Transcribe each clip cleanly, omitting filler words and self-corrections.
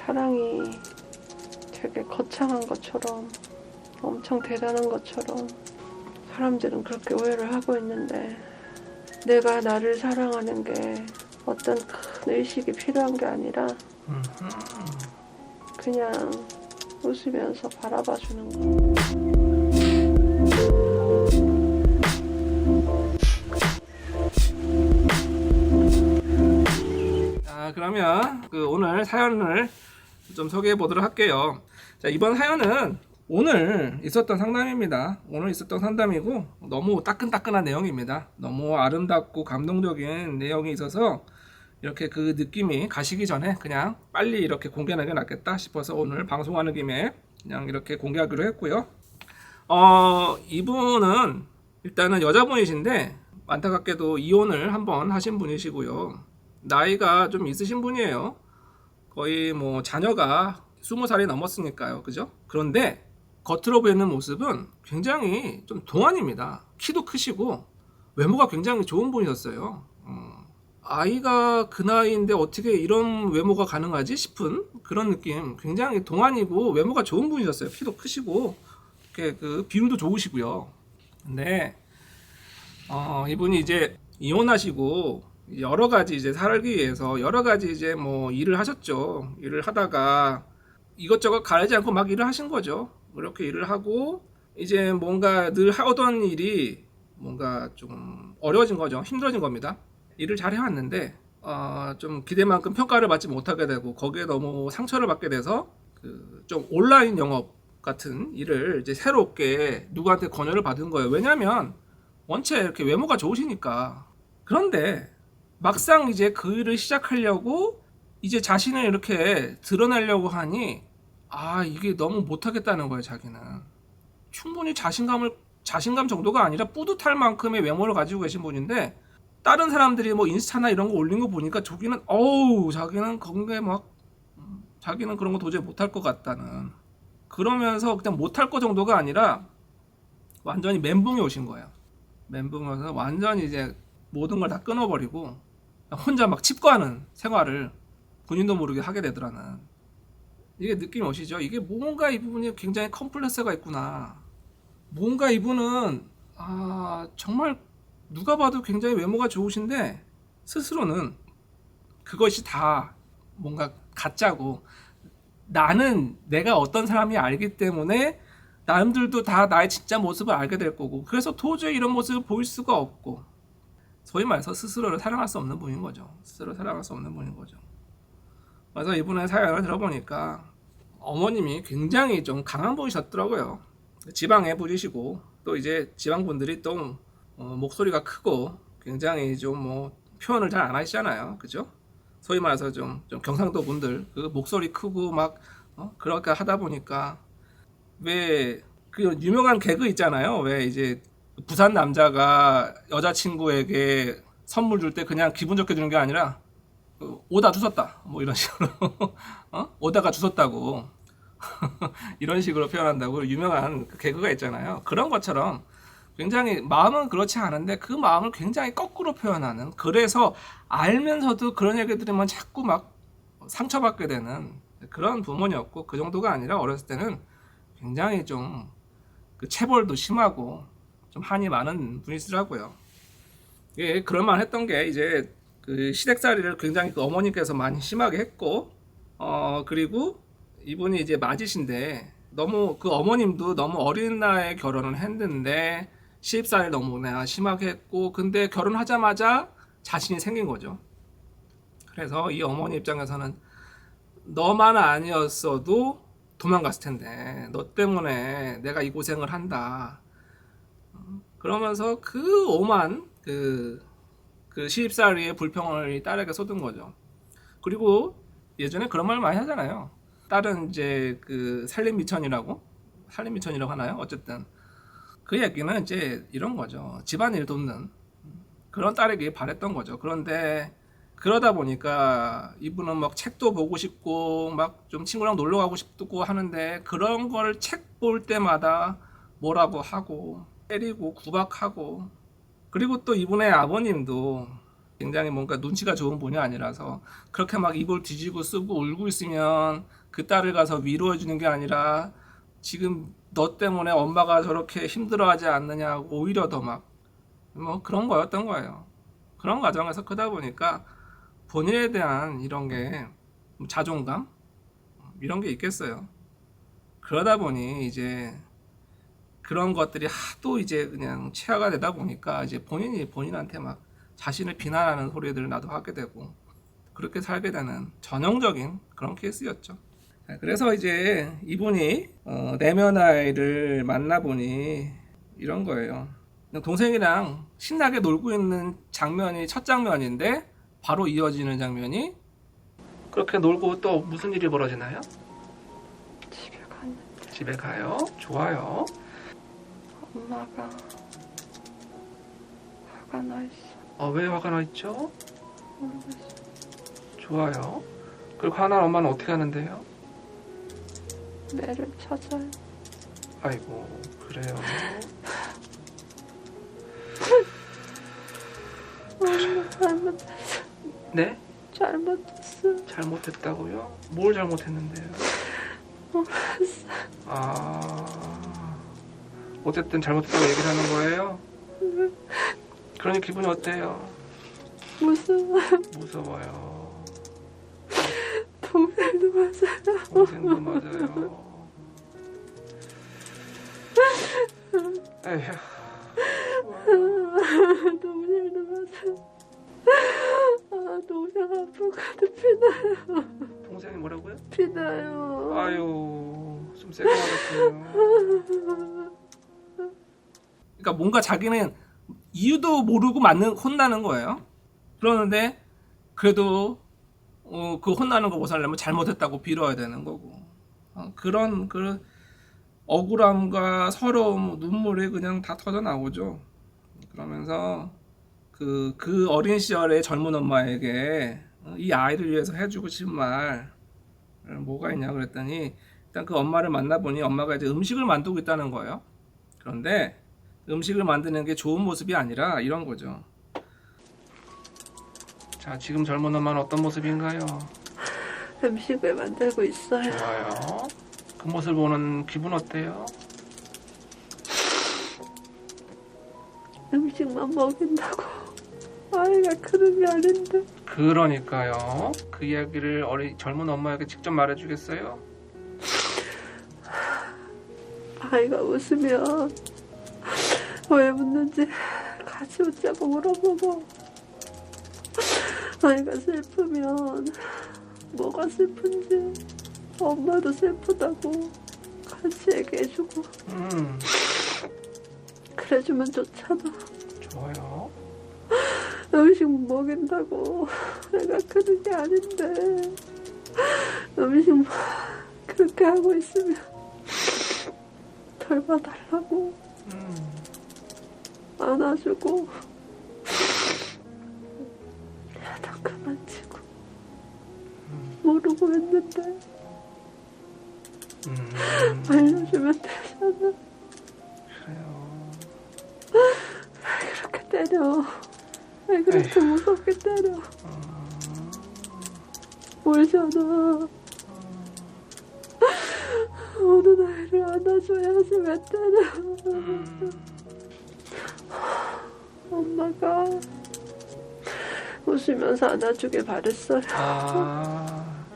사랑이 되게 거창한 것처럼, 엄청 대단한 것처럼 사람들은 그렇게 오해를 하고 있는데, 내가 나를 사랑하는 게 어떤 큰 의식이 필요한 게 아니라 그냥 웃으면서 바라봐 주는 거. 자, 그러면 오늘 사연을 좀 소개해 보도록 할게요. 자, 이번 사연은 오늘 있었던 상담입니다. 오늘 있었던 상담이고 너무 따끈따끈한 내용입니다. 너무 아름답고 감동적인 내용이 있어서 이렇게 그 느낌이 가시기 전에 그냥 빨리 이렇게 공개하는 게 낫겠다 싶어서 오늘 방송하는 김에 그냥 이렇게 공개하기로 했고요. 이분은 일단은 여자분이신데 안타깝게도 이혼을 한번 하신 분이시고요. 나이가 좀 있으신 분이에요. 거의 뭐 자녀가 20살이 넘었으니까요. 그죠? 그런데 겉으로 보이는 모습은 굉장히 좀 동안입니다. 키도 크시고 외모가 굉장히 좋은 분이셨어요. 아이가 그 나이인데 어떻게 이런 외모가 가능하지 싶은 그런 느낌. 굉장히 동안이고 외모가 좋은 분이셨어요. 키도 크시고 이렇게 그 비율도 좋으시고요. 근데 이분이 이제 이혼하시고 여러 가지 이제 살기 위해서 여러 가지 이제 뭐 일을 하셨죠. 일을 하다가 이것저것 가리지 않고 막 일을 하신 거죠. 그렇게 일을 하고 이제 뭔가 늘 하던 일이 뭔가 좀 어려워진 거죠. 힘들어진 겁니다. 일을 잘 해왔는데 좀 기대만큼 평가를 받지 못하게 되고 거기에 너무 상처를 받게 돼서 그 좀 온라인 영업 같은 일을 이제 새롭게 누구한테 권유를 받은 거예요. 왜냐면 원체 이렇게 외모가 좋으시니까. 그런데 막상 이제 그 일을 시작하려고 이제 자신을 이렇게 드러내려고 하니 이게 너무 못하겠다는 거예요. 자기는 충분히 자신감 정도가 아니라 뿌듯할 만큼의 외모를 가지고 계신 분인데 다른 사람들이 뭐 인스타나 이런 거 올린 거 보니까 자기는 건게 막 자기는 그런 거 도저히 못할 것 같다는, 그러면서 그냥 못할 거 정도가 아니라 완전히 멘붕이 오신 거예요. 멘붕이 와서 완전히 이제 모든 걸 다 끊어버리고 혼자 막 칩거하는 생활을 본인도 모르게 하게 되더라는, 이게 느낌이 오시죠? 이게 뭔가 이 부분이 굉장히 컴플렉스가 있구나. 뭔가 이분은 정말 누가 봐도 굉장히 외모가 좋으신데 스스로는 그것이 다 뭔가 가짜고, 나는 내가 어떤 사람이 알기 때문에 남들도 다 나의 진짜 모습을 알게 될 거고, 그래서 도저히 이런 모습을 보일 수가 없고, 소위 말해서 스스로를 사랑할 수 없는 분인 거죠. 스스로를 사랑할 수 없는 분인 거죠. 그래서 이분의 사연을 들어보니까 어머님이 굉장히 좀 강한 분이셨더라고요. 지방에 분이시고 또 이제 지방분들이 또 목소리가 크고 굉장히 좀 뭐 표현을 잘 안 하시잖아요. 그죠? 소위 말해서 좀 경상도 분들 그 목소리 크고 막 그렇게 하다 보니까, 왜 그 유명한 개그 있잖아요. 왜 이제 부산 남자가 여자친구에게 선물 줄 때 그냥 기분 좋게 주는 게 아니라 오다 주웠다 뭐 이런 식으로 오다가 주웠다고 이런 식으로 표현한다고 유명한 개그가 있잖아요. 그런 것처럼 굉장히 마음은 그렇지 않은데 그 마음을 굉장히 거꾸로 표현하는, 그래서 알면서도 그런 얘기 들으면 자꾸 막 상처받게 되는 그런 부모였고, 그 정도가 아니라 어렸을 때는 굉장히 좀 그 체벌도 심하고 좀 한이 많은 분이시더라고요. 예, 그럴만 했던 게 이제 그 시댁살이를 굉장히 그 어머니께서 많이 심하게 했고, 그리고 이분이 이제 맞이신데 너무 그 어머님도 너무 어린 나이에 결혼을 했는데 시집살이를 너무 내가 심하게 했고, 근데 결혼하자마자 자신이 생긴 거죠. 그래서 이 어머니 입장에서는 너만 아니었어도 도망갔을 텐데 너 때문에 내가 이 고생을 한다. 그러면서 그 오만 그 시집살이의 불평을 이 딸에게 쏟은 거죠. 그리고 예전에 그런 말 많이 하잖아요. 딸은 이제 그 살림미천이라고 하나요? 어쨌든 그 얘기는 이제 이런 거죠. 집안일 돕는 그런 딸에게 바랬던 거죠. 그런데 그러다 보니까 이분은 막 책도 보고 싶고 막 좀 친구랑 놀러 가고 싶고 하는데, 그런 걸 책 볼 때마다 뭐라고 하고 때리고 구박하고, 그리고 또 이분의 아버님도 굉장히 뭔가 눈치가 좋은 분이 아니라서 그렇게 막 입을 뒤지고 쓰고 울고 있으면 그 딸을 가서 위로해 주는 게 아니라 지금 너 때문에 엄마가 저렇게 힘들어하지 않느냐고 오히려 더 막 뭐 그런 거였던 거예요. 그런 과정에서 크다 보니까 본인에 대한 이런 게 자존감 이런 게 있겠어요. 그러다 보니 이제 그런 것들이 하도 이제 그냥 체화가 되다 보니까 이제 본인이 본인한테 막 자신을 비난하는 소리들을 나도 하게 되고 그렇게 살게 되는 전형적인 그런 케이스였죠. 그래서 이제 이분이 내면 아이를 만나보니 이런 거예요. 동생이랑 신나게 놀고 있는 장면이 첫 장면인데 바로 이어지는 장면이 그렇게 놀고 또 무슨 일이 벌어지나요? 집에 갔는데 집에 가요. 좋아요. 엄마가 화가 나 있어. 왜 화가 나 있죠? 모르겠어. 좋아요. 그리고 화난 엄마는 어떻게 하는데요? 매를 찾아요. 아이고 그래요. 잘못했어. 네? 잘못했어. 잘못했다고요? 뭘 잘못했는데요? 모르겠어. 어쨌든 잘못했다고 얘기를 하는 거예요? 그러니 기분이 어때요? 무서워요. 동생도 맞아요. 동생도 맞아요. 에휴. 동생도 맞아요. 동생 아프거든. 피나요. 동생이 뭐라고요? 피나요. 아유, 좀 세게 맞았군요. 그러니까 뭔가 자기는 이유도 모르고 혼나는 거예요. 그러는데 그래도 그 혼나는 거 벗어나려면 잘못했다고 빌어야 되는 거고 그런 억울함과 서러움, 눈물이 그냥 다 터져 나오죠. 그러면서 그 어린 시절의 젊은 엄마에게 이 아이를 위해서 해주고 싶은 말 뭐가 있냐 그랬더니 일단 그 엄마를 만나보니 엄마가 이제 음식을 만들고 있다는 거예요. 그런데 음식을 만드는 게 좋은 모습이 아니라 이런 거죠. 자, 지금 젊은 엄마는 어떤 모습인가요? 음식을 만들고 있어요. 좋아요. 그 모습을 보는 기분 어때요? 음식만 먹인다고 아이가 그런 게 아닌데. 그러니까요. 그 이야기를 젊은 엄마에게 직접 말해주겠어요? 아이가 웃으면 왜 웃는지 같이 웃자고 물어보고, 아이가 슬프면 뭐가 슬픈지 엄마도 슬프다고 같이 얘기해주고 그래주면 좋잖아. 좋아요. 음식 먹인다고 내가 그런 게 아닌데 음식 그렇게 하고 있으면 덜 봐달라고 안아주고 다 그만 치고 모르고 했는데 알려주면 되잖아. 그래요. 왜 그렇게 때려? 왜 그렇게 무섭게 때려? 울잖아. 어느 아이를 안아줘야지 왜 때려? 엄마가 웃으면서 안아주길 바랬어요.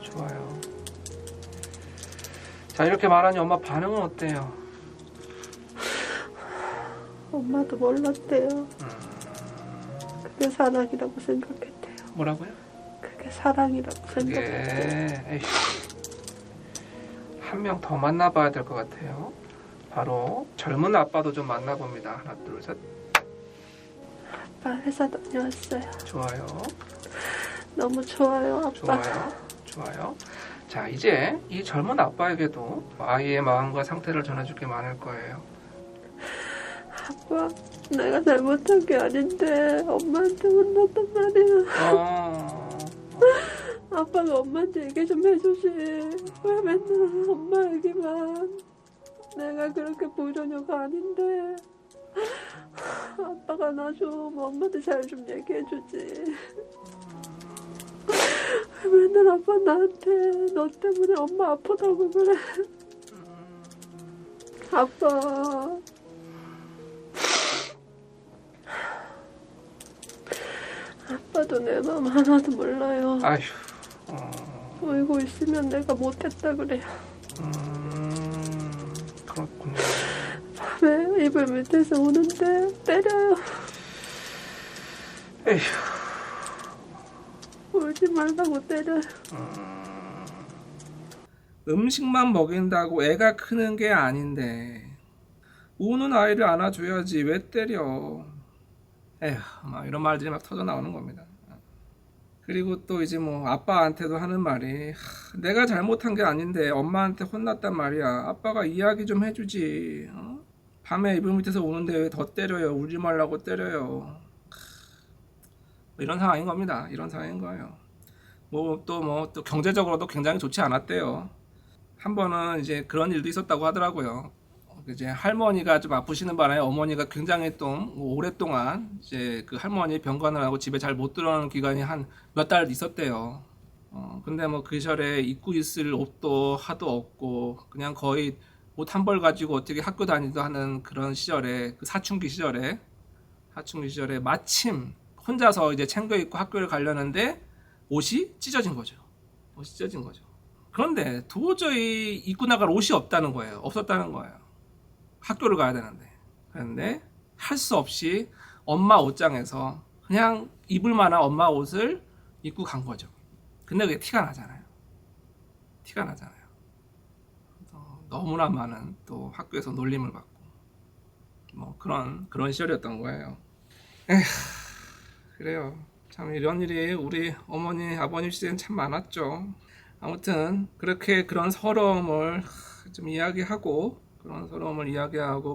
좋아요. 자, 이렇게 말하니 엄마 반응은 어때요? 엄마도 몰랐대요. 그게 사랑이라고 생각했대요. 뭐라고요? 그게 사랑이라고 생각했대요. 그게 한 명 더 만나봐야 될 것 같아요. 바로 젊은 아빠도 좀 만나봅니다. 하나, 둘, 셋. 아빠 회사 다녀왔어요. 좋아요. 너무 좋아요, 아빠. 좋아요. 자, 이제 이 젊은 아빠에게도 아이의 마음과 상태를 전해줄 게 많을 거예요. 아빠, 내가 잘못한 게 아닌데 엄마한테 혼났단 말이야. 아빠가 엄마한테 얘기 좀 해주지. 왜 맨날 엄마 얘기만. 내가 그렇게 보려냐가 아닌데 아빠가 나 좀 엄마한테 잘 좀 얘기해주지. 맨날 아빠 나한테 너 때문에 엄마 아프다고 그래. 아빠. 아빠도 내 마음 하나도 몰라요. 아휴. 울고 있으면 내가 못했다 그래요. 그렇군요. 밤에 이불 밑에서 우는데 때려요. 에휴. 울지 말라고 때려요. 음식만 먹인다고 애가 크는 게 아닌데 우는 아이를 안아줘야지 왜 때려. 에휴, 막 이런 말들이 막 터져 나오는 겁니다. 그리고 또 이제 뭐 아빠한테도 하는 말이 내가 잘못한 게 아닌데 엄마한테 혼났단 말이야. 아빠가 이야기 좀 해주지. 밤에 이불 밑에서 우는데 왜 더 때려요. 울지 말라고 때려요. 이런 상황인 겁니다. 이런 상황인 거예요. 뭐 또 경제적으로도 굉장히 좋지 않았대요. 한 번은 이제 그런 일도 있었다고 하더라고요. 이제 할머니가 좀 아프시는 바람에 어머니가 굉장히 좀 오랫동안 이제 그 할머니 병간을 하고 집에 잘 못 들어오는 기간이 한 몇 달 있었대요. 근데 뭐 그 시절에 입고 있을 옷도 하도 없고 그냥 거의 옷 한 벌 가지고 어떻게 학교 다니도 하는 그런 시절에 그 사춘기 시절에 마침 혼자서 이제 챙겨 입고 학교를 가려는데 옷이 찢어진 거죠. 그런데 도저히 입고 나갈 옷이 없다는 거예요. 없었다는 거예요. 학교를 가야 되는데. 그런데 할 수 없이 엄마 옷장에서 그냥 입을 만한 엄마 옷을 입고 간 거죠. 근데 그게 티가 나잖아요. 너무나 많은 또 학교에서 놀림을 받고 뭐 그런 시절이었던 거예요. 에휴, 그래요. 참 이런 일이 우리 어머니 아버님 시대엔 참 많았죠. 아무튼 그렇게 그런 서러움을 좀 이야기하고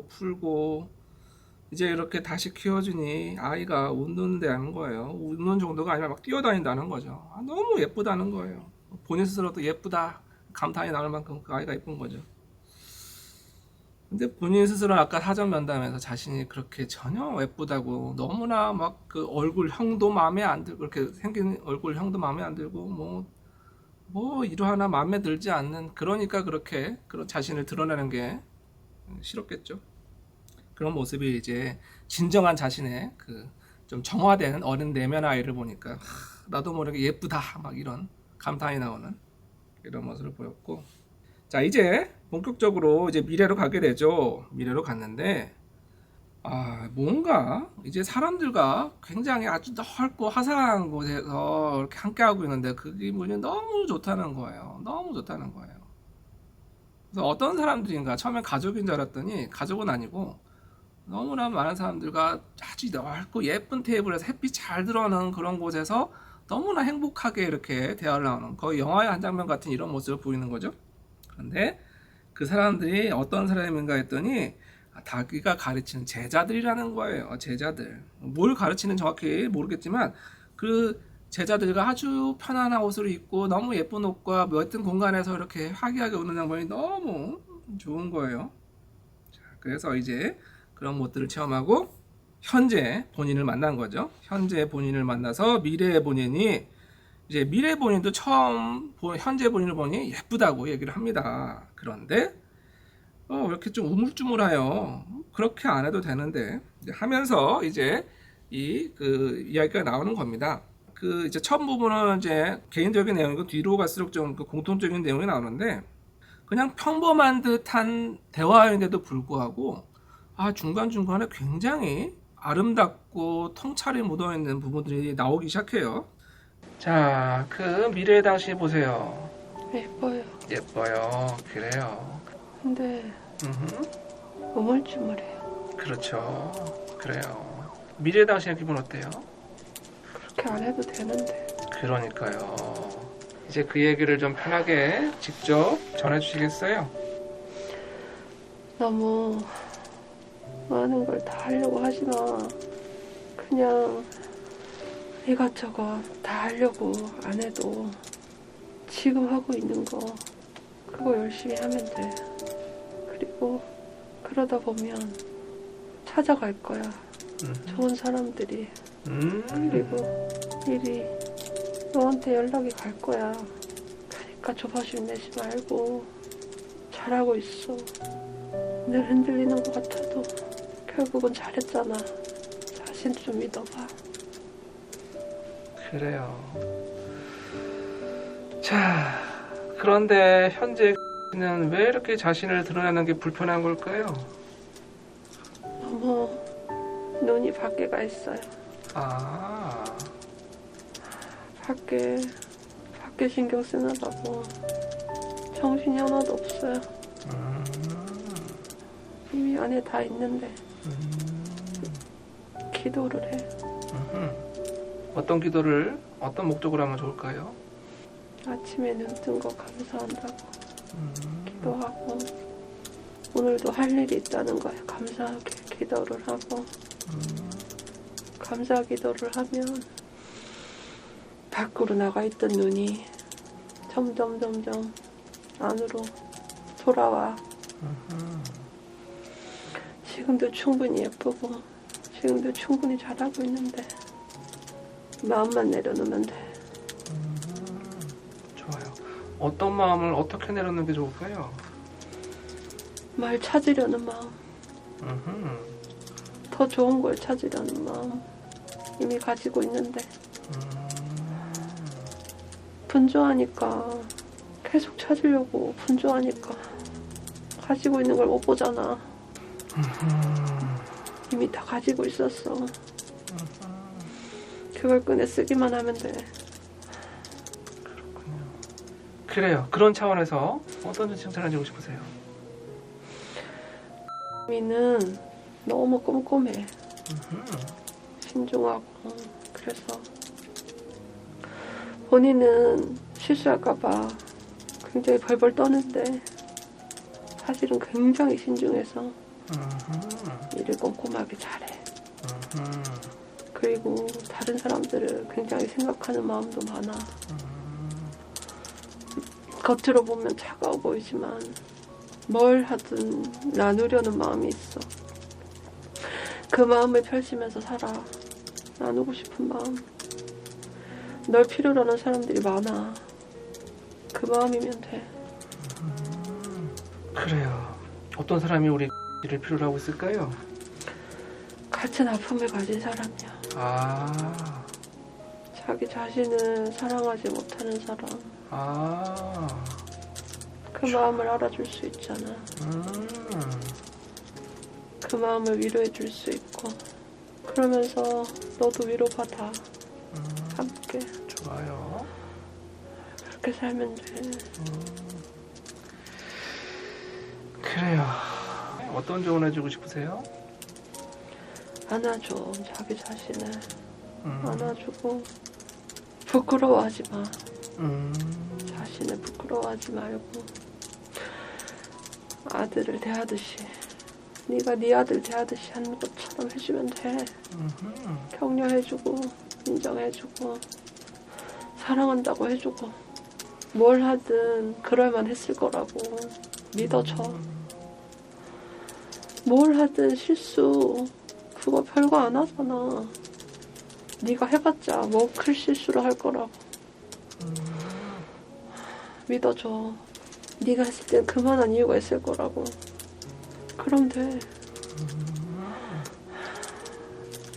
풀고 이제 이렇게 다시 키워주니 아이가 웃는다는 거예요. 웃는 정도가 아니라 막 뛰어다닌다는 거죠. 너무 예쁘다는 거예요. 본인 스스로도 예쁘다 감탄이 나올 만큼 그 아이가 예쁜 거죠. 근데 본인 스스로 아까 사전 면담에서 자신이 그렇게 전혀 예쁘다고 너무나 막 그 얼굴형도 마음에 안 들고 그렇게 생긴 얼굴형도 마음에 안 들고 뭐 이러하나 마음에 들지 않는 그러니까 그렇게 그런 자신을 드러내는 게 싫었겠죠. 그런 모습이 이제 진정한 자신의 그 좀 정화된 어린 내면 아이를 보니까 나도 모르게 예쁘다 막 이런 감탄이 나오는 이런 모습을 보였고, 자 이제 본격적으로 이제 미래로 가게 되죠. 미래로 갔는데 뭔가 이제 사람들과 굉장히 아주 넓고 화사한 곳에서 이렇게 함께하고 있는데 그 기분이 너무 좋다는 거예요. 그래서 어떤 사람들인가 처음엔 가족인 줄 알았더니 가족은 아니고 너무나 많은 사람들과 아주 넓고 예쁜 테이블에서 햇빛 잘 들어오는 그런 곳에서 너무나 행복하게 이렇게 대화를 나누는 거의 영화의 한 장면 같은 이런 모습을 보이는 거죠. 그런데 그 사람들이 어떤 사람인가 했더니 자기가 가르치는 제자들이라는 거예요. 제자들. 뭘 가르치는 정확히 모르겠지만 그 제자들과 아주 편안한 옷을 입고 너무 예쁜 옷과 멋진 공간에서 이렇게 화기하게 웃는 장면이 너무 좋은 거예요. 자, 그래서 이제 그런 것들을 체험하고 현재 본인을 만난 거죠. 현재 본인을 만나서 미래의 본인이 이제 미래 본인도 처음 현재 본인을 보니 예쁘다고 얘기를 합니다. 그런데 왜 이렇게 좀 우물쭈물해요. 그렇게 안 해도 되는데 하면서 이제 그 이야기가 나오는 겁니다. 그 이제 첫 부분은 이제 개인적인 내용이고 뒤로 갈수록 좀 그 공통적인 내용이 나오는데 그냥 평범한 듯한 대화인데도 불구하고 중간중간에 굉장히 아름답고 통찰이 묻어있는 부분들이 나오기 시작해요. 자, 그 미래 당시 보세요. 예뻐요. 그래요. 근데 우물쭈물해요. 그렇죠. 그래요. 미래 당시의 기분 어때요? 그렇게 안 해도 되는데. 그러니까요. 이제 그 얘기를 좀 편하게 직접 전해주시겠어요? 너무 많은 걸 다 하려고 하지 마. 그냥 이것저것 다 하려고 안 해도 지금 하고 있는 거 그거 열심히 하면 돼. 그리고 그러다 보면 찾아갈 거야. 좋은 사람들이. 그리고 일이 너한테 연락이 갈 거야. 그러니까 조바심 내지 말고 잘하고 있어. 늘 흔들리는 것 같아도 결국은 잘했잖아. 자신 좀 믿어봐. 그래요. 자, 그런데 현재 는 왜 이렇게 자신을 드러내는 게 불편한 걸까요? 너무 눈이 밖에 가 있어요. 아, 밖에 신경 쓰느라고 정신이 하나도 없어요. 이미 안에 다 있는데 기도를 해. 어떤 기도를 어떤 목적으로 하면 좋을까요? 아침에 눈 뜬 거 감사한다고 기도하고, 오늘도 할 일이 있다는 거에 감사하게 기도를 하고, 감사 기도를 하면 밖으로 나가 있던 눈이 점점 안으로 돌아와. 지금도 충분히 예쁘고 지금도 충분히 잘하고 있는데 마음만 내려놓으면 돼. 좋아요. 어떤 마음을 어떻게 내려놓는 게 좋을까요? 말 찾으려는 마음, 더 좋은 걸 찾으려는 마음 이미 가지고 있는데 분주하니까, 계속 찾으려고 분주하니까 가지고 있는 걸 못 보잖아. 이미 다 가지고 있었어. 그걸 꺼내 쓰기만 하면 돼. 그렇군요. 그래요. 그런 차원에서 어떤 칭찬을 해주고 싶으세요? 미는 너무 꼼꼼해. 신중하고. 그래서 본인은 실수할까봐 굉장히 벌벌 떠는데 사실은 굉장히 신중해서 일을 꼼꼼하게 잘해. 그리고 다른 사람들을 굉장히 생각하는 마음도 많아. 겉으로 보면 차가워 보이지만 뭘 하든 나누려는 마음이 있어. 그 마음을 펼치면서 살아. 나누고 싶은 마음. 널 필요로 하는 사람들이 많아. 그 마음이면 돼. 그래요. 어떤 사람이 우리를 필요로 하고 있을까요? 같은 아픔을 가진 사람이야. 아, 자기 자신을 사랑하지 못하는 사람. 아, 그 마음을 알아줄 수 있잖아. 그 마음을 위로해 줄 수 있고, 그러면서 너도 위로받아. 함께 좋아요. 그렇게 살면 돼. 그래요. 어떤 조언 해주고 싶으세요? 안아줘. 자기 자신을 안아주고 부끄러워하지 마. 자신을 부끄러워하지 말고 아들을 대하듯이, 네가 네 아들 대하듯이 하는 것처럼 해주면 돼. 격려해주고 인정해주고 사랑한다고 해주고, 뭘 하든 그럴만 했을 거라고 믿어줘. 뭘 하든 실수 그거 별거 안 하잖아. 네가 해봤자 뭐 큰 실수를 할 거라고 믿어줘. 네가 했을 땐 그만한 이유가 있을 거라고. 그럼 돼.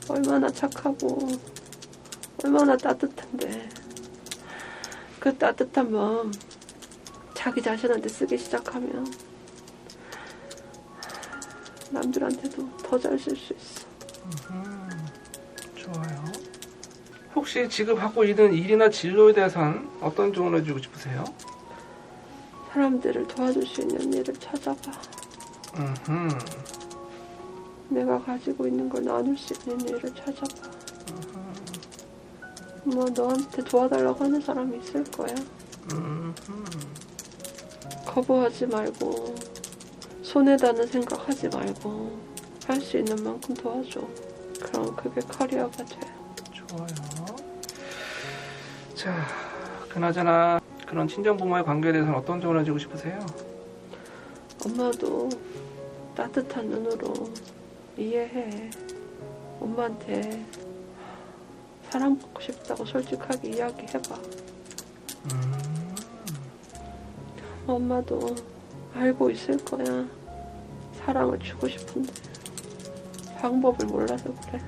얼마나 착하고 얼마나 따뜻한데, 그 따뜻한 마음 자기 자신한테 쓰기 시작하면 남들한테도 더 잘 쓸 수 있어. 좋아요. 혹시 지금 하고 있는 일이나 진로에 대해서는 어떤 조언을 해주고 싶으세요? 사람들을 도와줄 수 있는 일을 찾아봐. 내가 가지고 있는 걸 나눌 수 있는 일을 찾아봐. 뭐 너한테 도와달라고 하는 사람이 있을 거야. 거부하지 말고, 손해다는 생각하지 말고 할 수 있는 만큼 도와줘. 그럼 그게 커리어가 돼. 좋아요. 자, 그나저나 그런 친정부모의 관계에 대해서는 어떤 조언을 해주고 싶으세요? 엄마도 따뜻한 눈으로 이해해. 엄마한테 사랑받고 싶다고 솔직하게 이야기해봐. 엄마도 알고 있을 거야. 사랑을 주고 싶은데 방법을 몰라서 그래.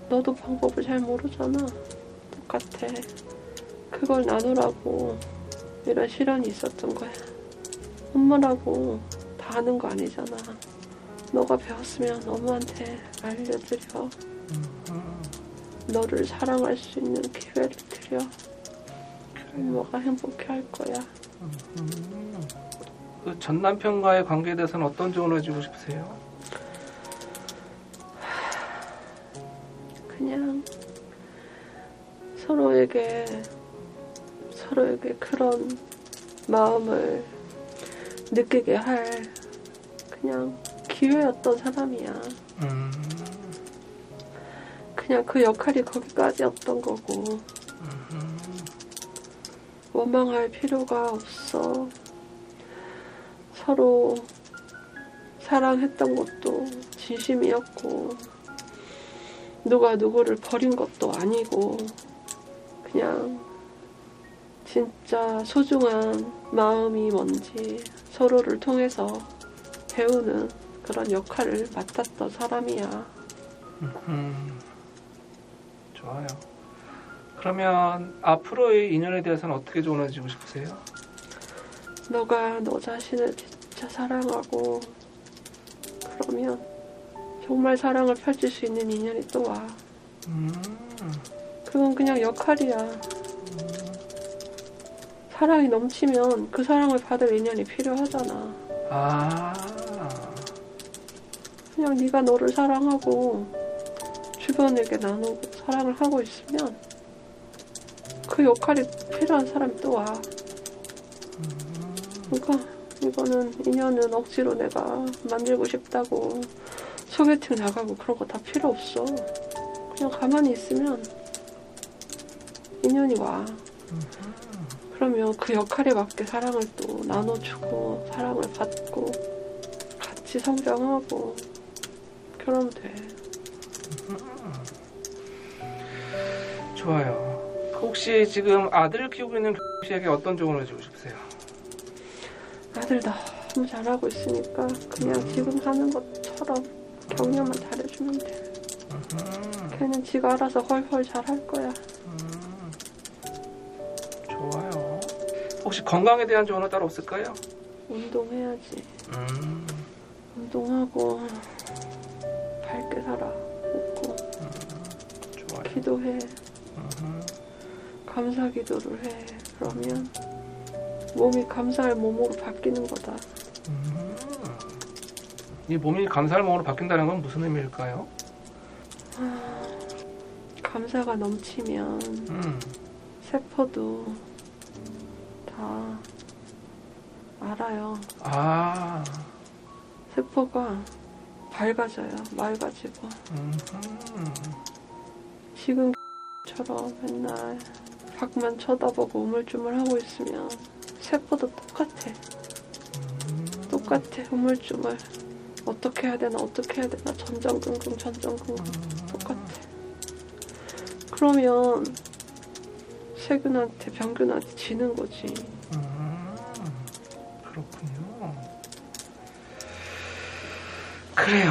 너도 방법을 잘 모르잖아. 똑같아. 그걸 나누라고 이런 시련이 있었던 거야. 엄마라고 다 아는 거 아니잖아. 너가 배웠으면 엄마한테 알려드려. 너를 사랑할 수 있는 기회를 드려. 엄마가 행복해 할 거야. 그 전 남편과의 관계에 대해서는 어떤 조언을 해주고 싶으세요? 그냥 서로에게 그런 마음을 느끼게 할 그냥 기회였던 사람이야. 그냥 그 역할이 거기까지였던 거고 원망할 필요가 없어. 서로 사랑했던 것도 진심이었고 누가 누구를 버린 것도 아니고 그냥 진짜 소중한 마음이 뭔지 서로를 통해서 배우는 그런 역할을 맡았던 사람이야. 좋아요. 그러면 앞으로의 인연에 대해서는 어떻게 조언해 주고 싶으세요? 너가 너 자신을 진짜 사랑하고 그러면 정말 사랑을 펼칠 수 있는 인연이 또 와. 그건 그냥 역할이야. 사랑이 넘치면 그 사랑을 받을 인연이 필요하잖아. 그냥 네가 너를 사랑하고 주변에게 나누고 사랑을 하고 있으면 그 역할이 필요한 사람이 또 와. 그러니까 이거는 인연은 억지로 내가 만들고 싶다고 소개팅 나가고 그런 거 다 필요 없어. 그냥 가만히 있으면 인연이 와. 그러면 그 역할에 맞게 사랑을 또 나눠주고 사랑을 받고 같이 성장하고 그러면 돼. 좋아요. 혹시 지금 아들을 키우고 있는 씨에게 어떤 조언을 주고 싶으세요? 아들 너무 잘하고 있으니까 그냥 지금 하는 것처럼 격려만 잘해주면 돼. 걔는 지가 알아서 헐헐 잘할 거야. 좋아요. 혹시 건강에 대한 조언은 따로 없을까요? 운동해야지. 운동하고 밝게 살아. 웃고 좋아요. 기도해. 감사 기도를 해. 그러면 몸이 감사할 몸으로 바뀌는 거다. 이 몸이 감사할 몸으로 바뀐다는 건 무슨 의미일까요? 감사가 넘치면 세포도 다 알아요. 세포가 밝아져요. 맑아지고. 지금처럼 맨날 밖만 쳐다보고 우물쭈물하고 있으면 세포도 똑같아. 우물쭈물. 어떻게 해야 되나 전전긍긍 똑같아. 그러면 세균한테 병균한테 지는 거지. 그렇군요. 그래요.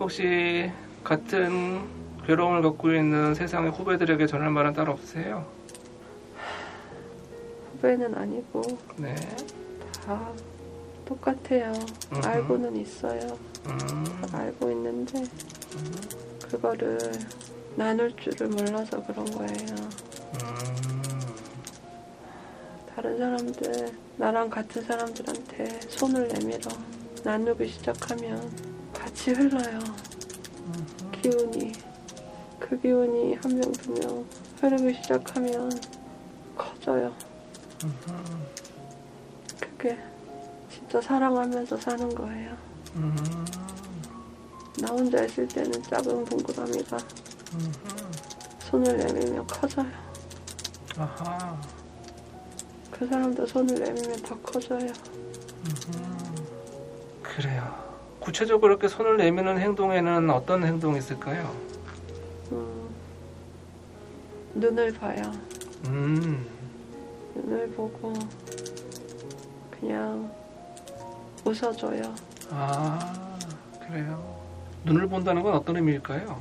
혹시 같은 괴로움을 겪고 있는 세상의 후배들에게 전할 말은 따로 없으세요? 후배는 아니고 네. 다 똑같아요. 알고는 있어요. 알고 있는데 그거를 나눌 줄을 몰라서 그런 거예요. 다른 사람들, 나랑 같은 사람들한테 손을 내밀어 나누기 시작하면 같이 흘러요. 기운이. 그 기운이 한 명, 두 명 흐르기 시작하면 커져요. 그게 진짜 사랑하면서 사는 거예요. 나 혼자 있을 때는 작은 동그라미가 손을 내밀면 커져요. 그 사람도 손을 내밀면 더 커져요. 그래요. 구체적으로 이렇게 손을 내미는 행동에는 어떤 행동이 있을까요? 눈을 봐요. 음, 눈을 보고 그냥 웃어줘요. 아, 그래요. 눈을 본다는 건 어떤 의미일까요?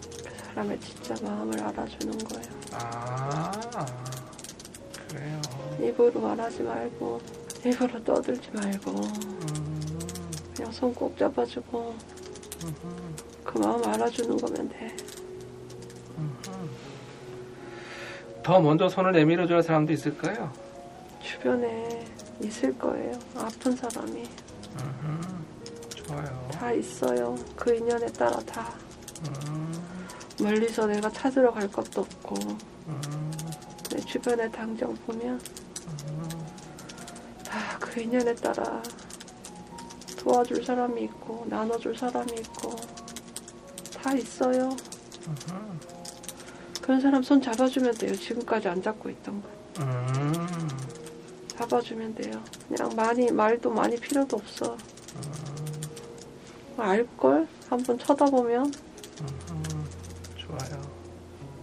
그 사람의 진짜 마음을 알아주는 거예요. 아, 그래요. 입으로 말하지 말고 입으로 떠들지 말고 그냥 손 꼭 잡아주고 그 마음 알아주는 거면 돼. 더 먼저 손을 내밀어줄 사람도 있을까요? 주변에 있을 거예요. 아픈 사람이 좋아요. 다 있어요. 그 인연에 따라 다. 멀리서 내가 찾으러 갈 것도 없고 내 주변에 당장 보면 다 그 인연에 따라 도와줄 사람이 있고 나눠줄 사람이 있고 다 있어요. 그런 사람 손 잡아주면 돼요. 지금까지 안 잡고 있던 거 잡아주면 돼요. 그냥 말도 많이 필요도 없어. 알걸? 한번 쳐다보면. 좋아요.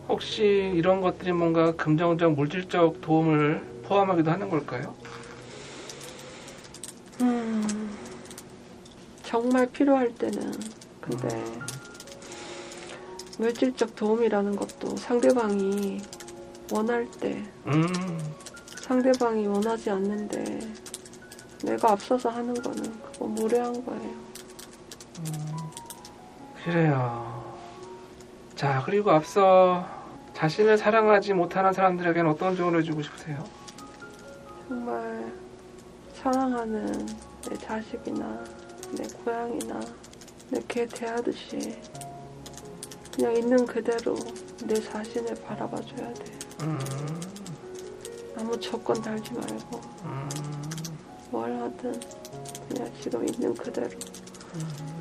혹시 이런 것들이 뭔가 긍정적 물질적 도움을 포함하기도 하는 걸까요? 정말 필요할 때는. 근데 물질적 도움이라는 것도 상대방이 원할 때, 상대방이 원하지 않는데 내가 앞서서 하는 거는 그거 무례한 거예요. 그래요. 자, 그리고 앞서 자신을 사랑하지 못하는 사람들에게는 어떤 조언을 주고 싶으세요? 정말 사랑하는 내 자식이나 내 고양이나 내 개 대하듯이 그냥 있는 그대로 내 자신을 바라봐 줘야 돼. 아무 조건 달지 말고 뭘 하든 그냥 지금 있는 그대로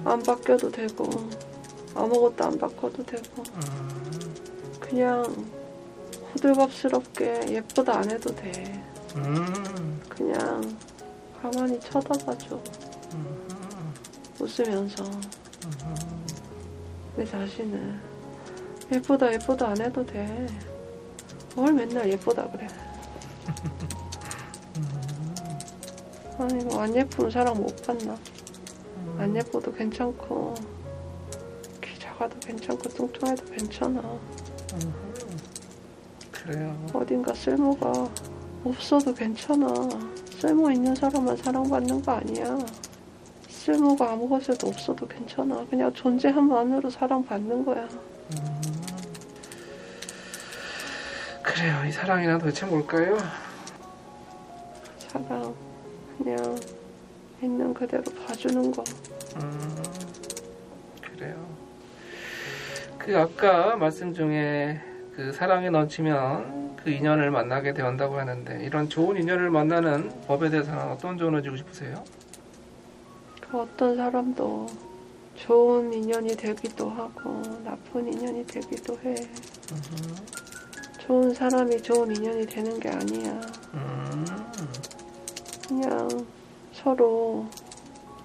안 바뀌어도 되고 아무것도 안 바꿔도 되고 그냥 호들갑스럽게 예쁘다 안 해도 돼. 그냥 가만히 쳐다봐줘. 웃으면서 내 자신을 예쁘다 안 해도 돼. 뭘 맨날 예쁘다 그래. 아니 뭐 안 예쁜 사람 못 봤나? 안 예뻐도 괜찮고 키 작아도 괜찮고 뚱뚱해도 괜찮아. 그래요. 어딘가 쓸모가 없어도 괜찮아. 쓸모 있는 사람만 사랑받는 거 아니야. 쓸모가 아무 것에도 없어도 괜찮아. 그냥 존재함만으로 사랑받는 거야. 그래요. 이 사랑이란 도대체 뭘까요? 사랑 그냥 있는 그대로 봐주는 거. 그래요. 그 아까 말씀 중에 그 사랑에 넘치면 그 인연을 만나게 된다고 하는데 이런 좋은 인연을 만나는 법에 대해서는 어떤 조언을 주고 싶으세요? 그 어떤 사람도 좋은 인연이 되기도 하고 나쁜 인연이 되기도 해. 좋은 사람이 좋은 인연이 되는 게 아니야. 그냥 서로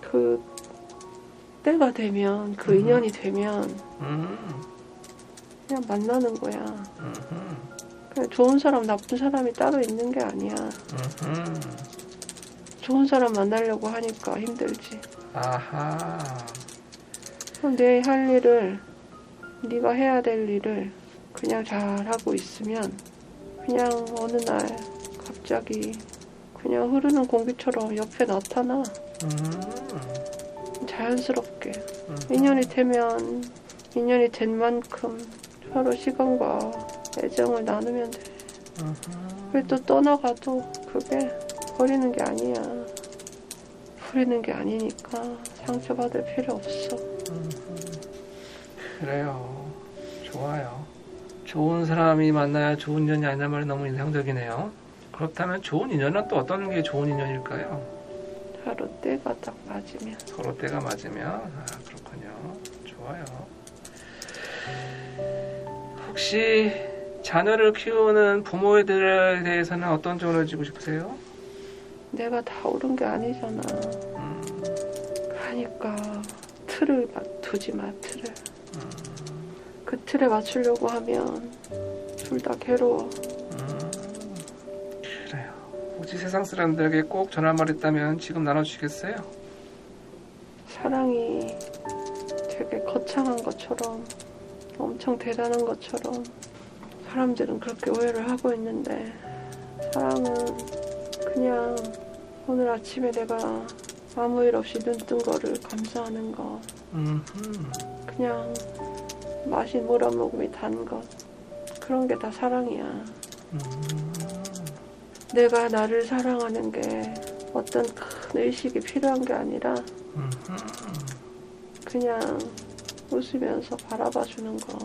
그 때가 되면 그 인연이 되면 그냥 만나는 거야. 그냥 좋은 사람 나쁜 사람이 따로 있는 게 아니야. 좋은 사람 만나려고 하니까 힘들지. 아하. 그럼 내 할 일을 네가 해야 될 일을 그냥 잘하고 있으면 그냥 어느 날 갑자기 그냥 흐르는 공기처럼 옆에 나타나. 자연스럽게 인연이 되면 인연이 된 만큼 서로 시간과 애정을 나누면 돼. 왜 또 떠나가도 그게 버리는 게 아니야. 버리는 게 아니니까 상처받을 필요 없어. 그래요. 좋아요. 좋은 사람이 만나야 좋은 인연이 아니란 말이 너무 인상적이네요. 그렇다면 좋은 인연은 또 어떤 게 좋은 인연일까요? 서로 때가 딱 맞으면. 서로 때가 맞으면. 아, 그렇군요. 좋아요. 혹시 자녀를 키우는 부모들에 대해서는 어떤 조언을 주고 싶으세요? 내가 다 옳은 게 아니잖아. 하니까 틀을 두지 마, 틀을. 그 틀에 맞추려고 하면 둘 다 괴로워. 그래요. 혹시 세상 사람들에게 꼭 전할 말 있다면 지금 나눠주시겠어요? 사랑이 되게 거창한 것처럼, 엄청 대단한 것처럼 사람들은 그렇게 오해를 하고 있는데, 사랑은 그냥 오늘 아침에 내가 아무 일 없이 눈 뜬 거를 감사하는 것, 그냥 마신 물 한 모금이 단 것, 그런 게 다 사랑이야. 내가 나를 사랑하는 게 어떤 큰 의식이 필요한 게 아니라 그냥 웃으면서 바라봐 주는 거.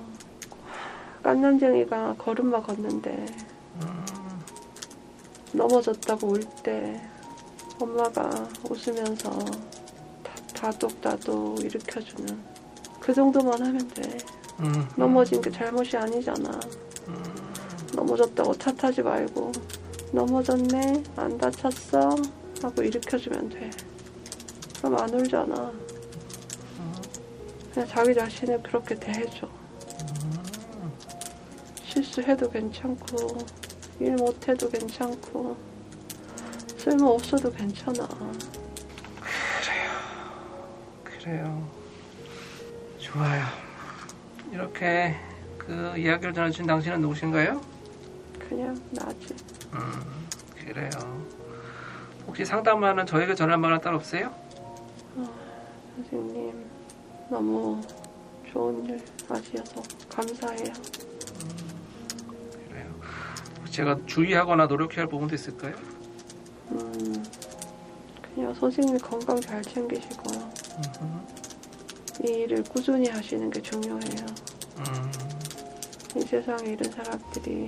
깐난쟁이가 걸음마 걷는데 넘어졌다고 울 때 엄마가 웃으면서 다독다독 일으켜주는, 그 정도만 하면 돼. 넘어진 게 잘못이 아니잖아. 넘어졌다고 탓하지 말고 넘어졌네, 안 다쳤어 하고 일으켜주면 돼. 그럼 안 울잖아. 그냥 자기 자신을 그렇게 대해줘. 실수해도 괜찮고 일 못해도 괜찮고 쓸모없어도 괜찮아. 그래요. 좋아요. 이렇게 그 이야기를 전해주신 당신은 누구신가요? 그냥 나지. 그래요. 혹시 상담하는 저에게 전할 말은 따로 없어요? 선생님 너무 좋은 일 하셔서 감사해요. 그래요. 혹시 제가 주의하거나 노력해야 할 부분도 있을까요? 그냥 선생님 건강 잘 챙기시고요. 이 일을 꾸준히 하시는 게 중요해요. 이 세상에 이런 사람들이,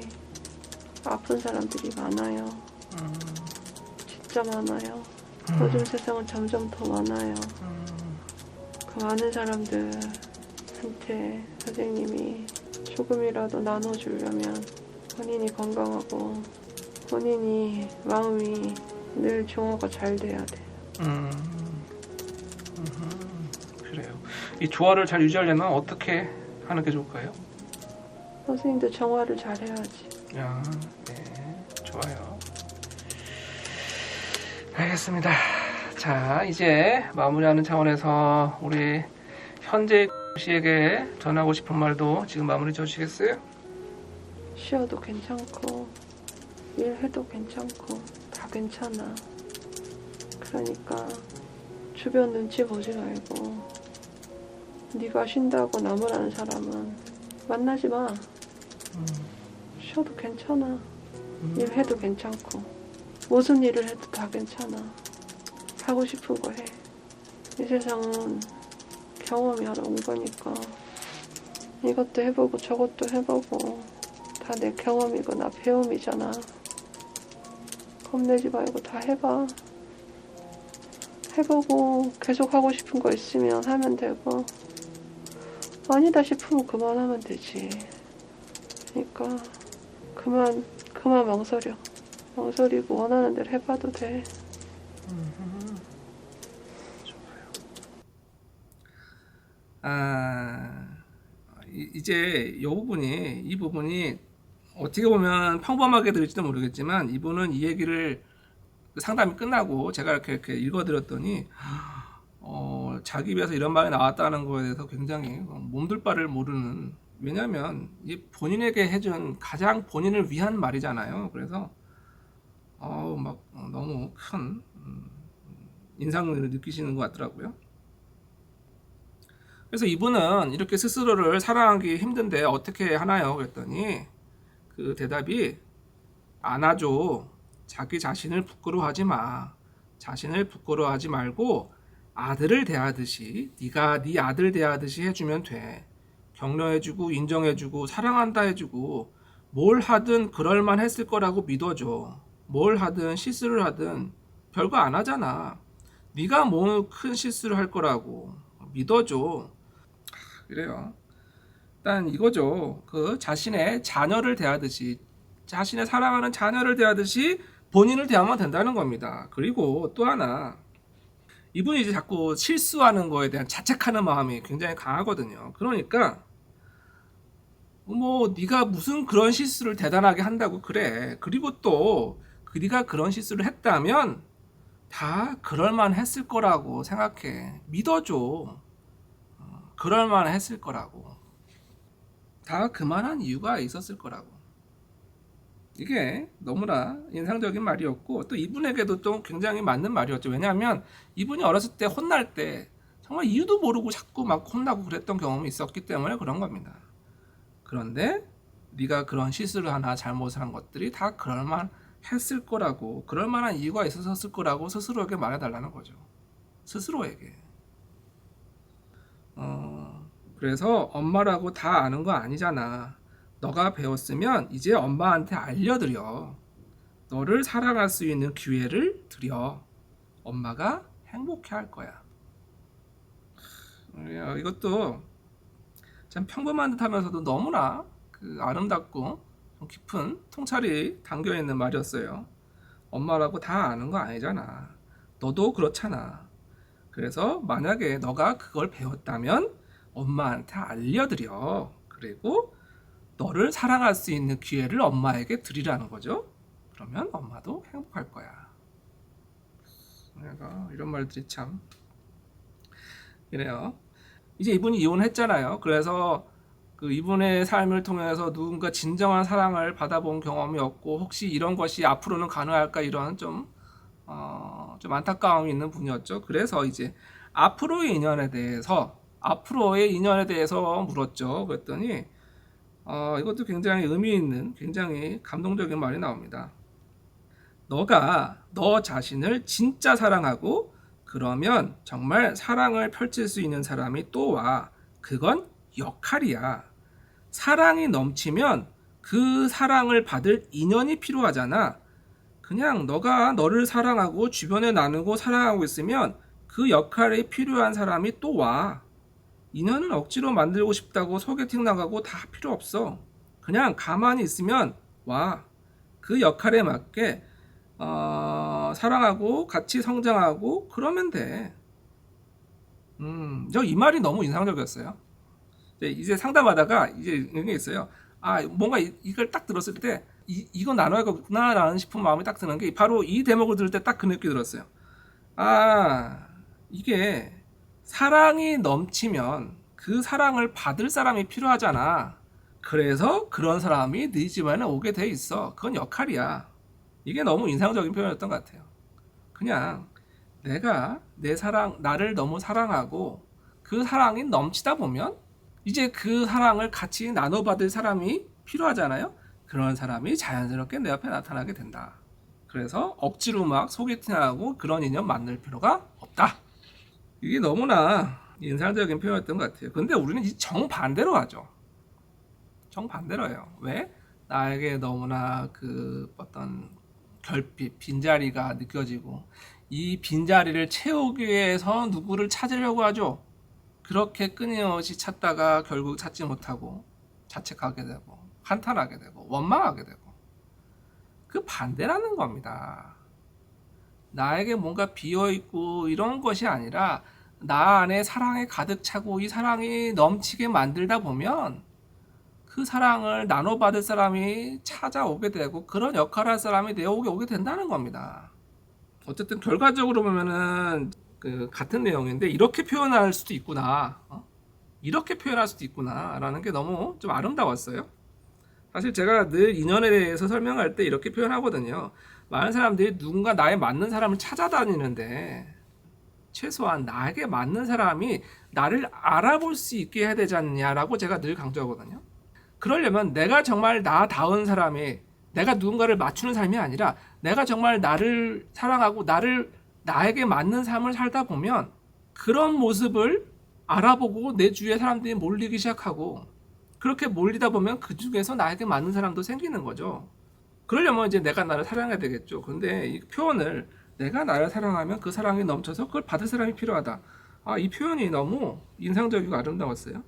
아픈 사람들이 많아요. 진짜 많아요. 요즘 세상은 점점 더 많아요. 그 많은 사람들한테 선생님이 조금이라도 나눠주려면 본인이 건강하고 본인이 마음이 늘 정화가 잘 돼야 돼. 그래요. 이 조화를 잘 유지하려면 어떻게 하는 게 좋을까요? 선생님도 정화를 잘 해야지. 네, 좋아요. 알겠습니다. 자, 이제 마무리하는 차원에서 우리 현재 씨에게 전하고 싶은 말도 지금 마무리 지어주시겠어요? 쉬어도 괜찮고 일해도 괜찮고 다 괜찮아. 그러니까 주변 눈치 보지 말고 네가 쉰다고 나무라는 사람은 만나지 마. 쉬어도 괜찮아. 일해도 괜찮고 무슨 일을 해도 다 괜찮아. 하고 싶은 거 해. 이 세상은 경험이 하러 온 거니까 이것도 해보고 저것도 해보고 다 내 경험이고 나 배움이잖아. 겁내지 말고 다 해봐. 해보고 계속 하고 싶은 거 있으면 하면 되고 아니다 싶으면 그만하면 되지. 그러니까 그만 망설이고 원하는 대로 해봐도 돼. 이제 이 부분이 어떻게 보면 평범하게 들릴지도 모르겠지만 이분은 이 얘기를 상담이 끝나고 제가 이렇게 읽어드렸더니 자기 입에서 이런 말이 나왔다는 거에 대해서 굉장히 몸둘 바를 모르는, 왜냐하면 이 본인에게 해준 가장 본인을 위한 말이잖아요. 그래서 막 너무 큰 인상을 느끼시는 것 같더라고요. 그래서 이분은 이렇게 스스로를 사랑하기 힘든데 어떻게 하나요? 그랬더니 그 대답이 안아줘. 자기 자신을 부끄러워하지 마. 자신을 부끄러워하지 말고 아들을 대하듯이, 네가 네 아들 대하듯이 해주면 돼. 격려해주고 인정해주고 사랑한다 해주고 뭘 하든 그럴만 했을 거라고 믿어줘. 뭘 하든 실수를 하든 별거 안 하잖아. 네가 뭐 큰 실수를 할 거라고 믿어줘. 그래요. 일단 이거죠. 그 자신의 자녀를 대하듯이, 자신의 사랑하는 자녀를 대하듯이 본인을 대하면 된다는 겁니다. 그리고 또 하나, 이분이 이제 자꾸 실수하는 거에 대한 자책하는 마음이 굉장히 강하거든요. 그러니까 뭐 네가 무슨 그런 실수를 대단하게 한다고 그래. 그리고 또 네가 그런 실수를 했다면 다 그럴만 했을 거라고 생각해. 믿어줘. 그럴만 했을 거라고. 다 그만한 이유가 있었을 거라고. 이게 너무나 인상적인 말이었고 또 이분에게도 또 굉장히 맞는 말이었죠. 왜냐하면 이분이 어렸을 때 혼날 때 정말 이유도 모르고 자꾸 막 혼나고 그랬던 경험이 있었기 때문에 그런 겁니다. 그런데 네가 그런 실수를 하나 잘못을 한 것들이 다 그럴만 했을 거라고, 그럴만한 이유가 있었을 거라고 스스로에게 말해달라는 거죠. 스스로에게. 그래서 엄마라고 다 아는 거 아니잖아. 너가 배웠으면 이제 엄마한테 알려드려. 너를 사랑할 수 있는 기회를 드려. 엄마가 행복해 할 거야. 이것도 참 평범한 듯 하면서도 너무나 아름답고 좀 깊은 통찰이 담겨있는 말이었어요. 엄마라고 다 아는 거 아니잖아. 너도 그렇잖아. 그래서 만약에 너가 그걸 배웠다면 엄마한테 알려드려. 그리고 너를 사랑할 수 있는 기회를 엄마에게 드리라는 거죠. 그러면 엄마도 행복할 거야. 내가 이런 말들이 참 이래요. 이제 이분이 이혼했잖아요. 그래서 이분의 삶을 통해서 누군가 진정한 사랑을 받아본 경험이 없고 혹시 이런 것이 앞으로는 가능할까 이런 좀 안타까움이 있는 분이었죠. 그래서 이제 앞으로의 인연에 대해서 물었죠. 그랬더니 이것도 굉장히 의미 있는 굉장히 감동적인 말이 나옵니다. 너가 너 자신을 진짜 사랑하고 그러면 정말 사랑을 펼칠 수 있는 사람이 또 와. 그건 역할이야. 사랑이 넘치면 그 사랑을 받을 인연이 필요하잖아. 그냥 너가 너를 사랑하고 주변에 나누고 사랑하고 있으면 그 역할에 필요한 사람이 또 와. 인연은 억지로 만들고 싶다고 소개팅 나가고 다 필요 없어. 그냥 가만히 있으면 와. 그 역할에 맞게 사랑하고 같이 성장하고 그러면 돼. 저 이 말이 너무 인상적이었어요. 이제 상담하다가 이제 이런 게 있어요. 뭔가 이걸 딱 들었을 때 이거 나눠야겠구나라는 싶은 마음이 딱 드는 게 바로 이 대목을 들을 때 딱 그 느낌이 들었어요. 이게 사랑이 넘치면 그 사랑을 받을 사람이 필요하잖아. 그래서 그런 사람이 네 집안에 오게 돼 있어. 그건 역할이야. 이게 너무 인상적인 표현이었던 것 같아요. 그냥 내가 나를 너무 사랑하고 그 사랑이 넘치다 보면 이제 그 사랑을 같이 나눠받을 사람이 필요하잖아요. 그런 사람이 자연스럽게 내 앞에 나타나게 된다. 그래서 억지로 막 소개팅하고 그런 인연 만들 필요가 없다. 이게 너무나 인상적인 표현이었던 것 같아요. 근데 우리는 정반대로 하죠. 정반대로 해요. 왜? 나에게 너무나 어떤 결핍, 빈자리가 느껴지고 이 빈자리를 채우기 위해서 누구를 찾으려고 하죠. 그렇게 끊임없이 찾다가 결국 찾지 못하고 자책하게 되고 한탄하게 되고 원망하게 되고 그 반대라는 겁니다. 나에게 뭔가 비어있고 이런 것이 아니라 나 안에 사랑이 가득 차고 이 사랑이 넘치게 만들다 보면 그 사랑을 나눠받을 사람이 찾아오게 되고 그런 역할을 할 사람이 오게 된다는 겁니다. 어쨌든 결과적으로 보면은 같은 내용인데 이렇게 표현할 수도 있구나. 이렇게 표현할 수도 있구나 라는 게 너무 좀 아름다웠어요. 사실 제가 늘 인연에 대해서 설명할 때 이렇게 표현하거든요. 많은 사람들이 누군가 나에 맞는 사람을 찾아다니는데 최소한 나에게 맞는 사람이 나를 알아볼 수 있게 해야 되지 않냐라고 제가 늘 강조하거든요. 그러려면 내가 정말 나다운 사람이 내가 누군가를 맞추는 삶이 아니라 내가 정말 나를 사랑하고 나에게 맞는 삶을 살다 보면 그런 모습을 알아보고 내 주위에 사람들이 몰리기 시작하고 그렇게 몰리다 보면 그 중에서 나에게 맞는 사람도 생기는 거죠. 그러려면 이제 내가 나를 사랑해야 되겠죠. 근데 이 표현을 내가 나를 사랑하면 그 사랑이 넘쳐서 그걸 받을 사람이 필요하다. 이 표현이 너무 인상적이고 아름다웠어요.